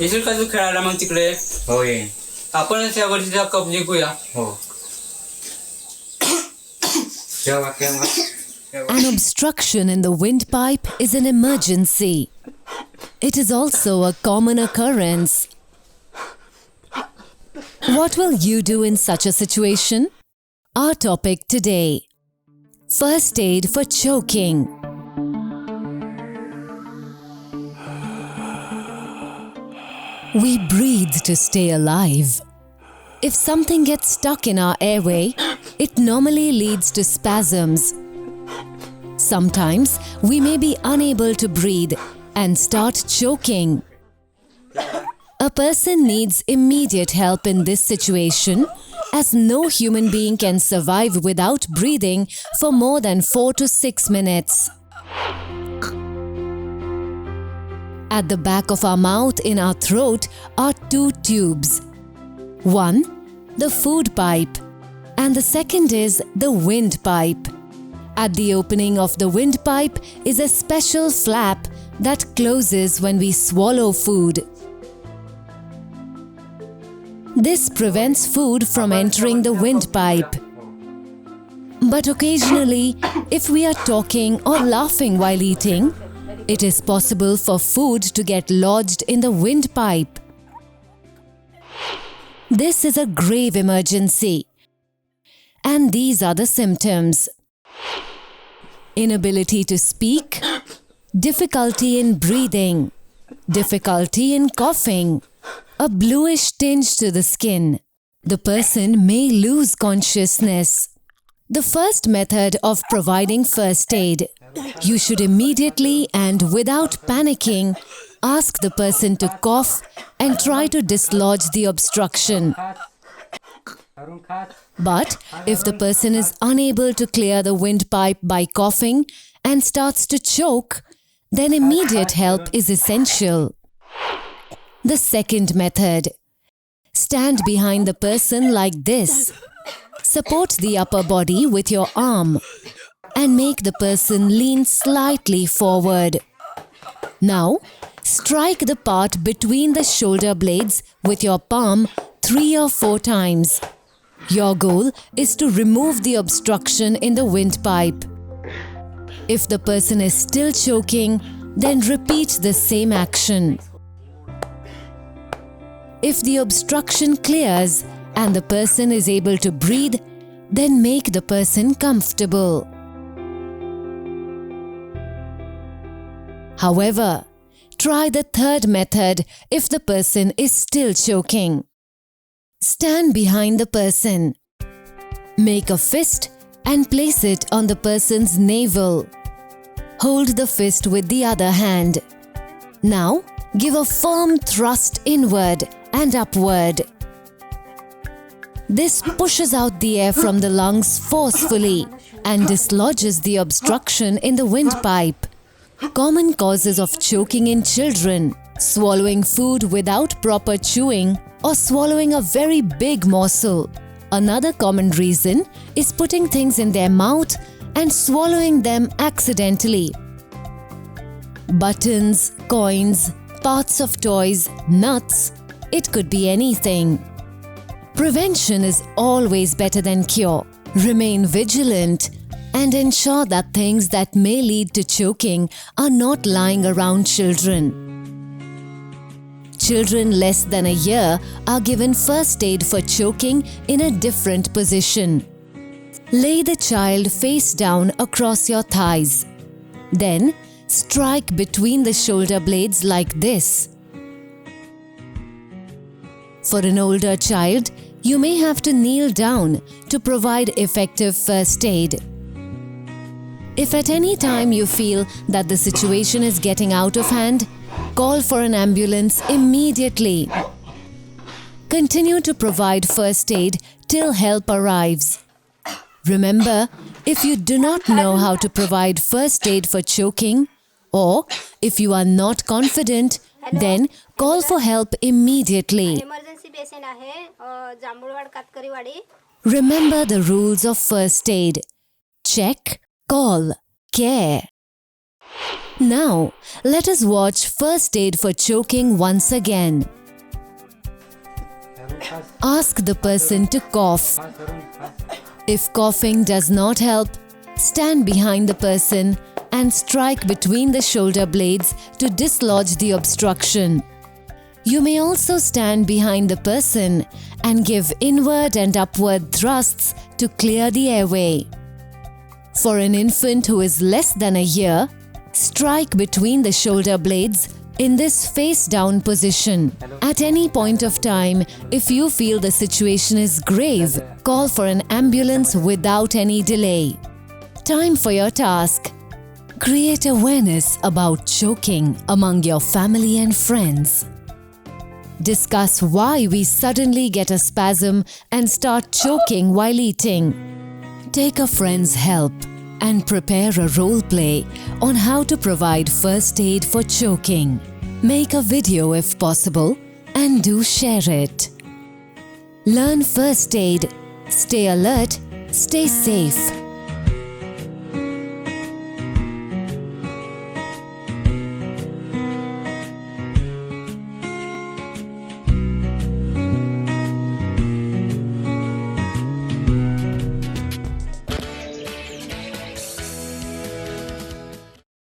येशील का तू खेळायला मग तिकडे? हो ये. आपणच या वर्षीचा कप जिंकूया. हो. An obstruction in the windpipe is an emergency. It is also a common occurrence. What will you do in such a situation? Our topic today: first aid for choking. We breathe to stay alive. If something gets stuck in our airway, it normally leads to spasms. Sometimes we may be unable to breathe and start choking. A person needs immediate help in this situation, as no human being can survive without breathing for more than 4 to 6 minutes. At the back of our mouth in our throat are two tubes. One, the food pipe, and the second is the windpipe. At the opening of the windpipe is a special flap that closes when we swallow food. This prevents food from entering the windpipe. But occasionally, if we are talking or laughing while eating, it is possible for food to get lodged in the windpipe. This is a grave emergency. And these are the symptoms: inability to speak, difficulty in breathing, difficulty in coughing, a bluish tinge to the skin. The person may lose consciousness. The first method of providing first aid: you should immediately and without panicking ask the person to cough and try to dislodge the obstruction. But if the person is unable to clear the windpipe by coughing and starts to choke, then immediate help is essential. The second method: stand behind the person like this. Support the upper body with your arm and make the person lean slightly forward. Now, strike the part between the shoulder blades with your palm 3 or 4 times. Your goal is to remove the obstruction in the windpipe. If the person is still choking, then repeat the same action. If the obstruction clears and the person is able to breathe, then make the person comfortable. However, try the third method if the person is still choking. Stand behind the person. Make a fist and place it on the person's navel. Hold the fist with the other hand. Now, give a firm thrust inward and upward. This pushes out the air from the lungs forcefully and dislodges the obstruction in the windpipe. Common causes of choking in children: swallowing food without proper chewing or swallowing a very big morsel. Another common reason is putting things in their mouth and swallowing them accidentally. Buttons, coins, parts of toys, nuts, it could be anything. Prevention is always better than cure. Remain vigilant and ensure that things that may lead to choking are not lying around children. Children less than a year are given first aid for choking in a different position. Lay the child face down across your thighs. Then, strike between the shoulder blades like this. For an older child, you may have to kneel down to provide effective first aid. If at any time you feel that the situation is getting out of hand, call for an ambulance immediately. Continue to provide first aid till help arrives. Remember, if you do not know how to provide first aid for choking, or if you are not confident, then call for help immediately. Remember the rules of first aid. Check, call, care. Now, let us watch first aid for choking once again. Ask the person to cough. If coughing does not help, stand behind the person and strike between the shoulder blades to dislodge the obstruction. You may also stand behind the person and give inward and upward thrusts to clear the airway. For an infant who is less than a year, strike between the shoulder blades in this face-down position. At any point of time, if you feel the situation is grave, call for an ambulance without any delay. Time for your task. Create awareness about choking among your family and friends. Discuss why we suddenly get a spasm and start choking while eating. Take a friend's help and prepare a role play on how to provide first aid for choking. Make a video if possible and do share it. Learn first aid. Stay alert. Stay safe.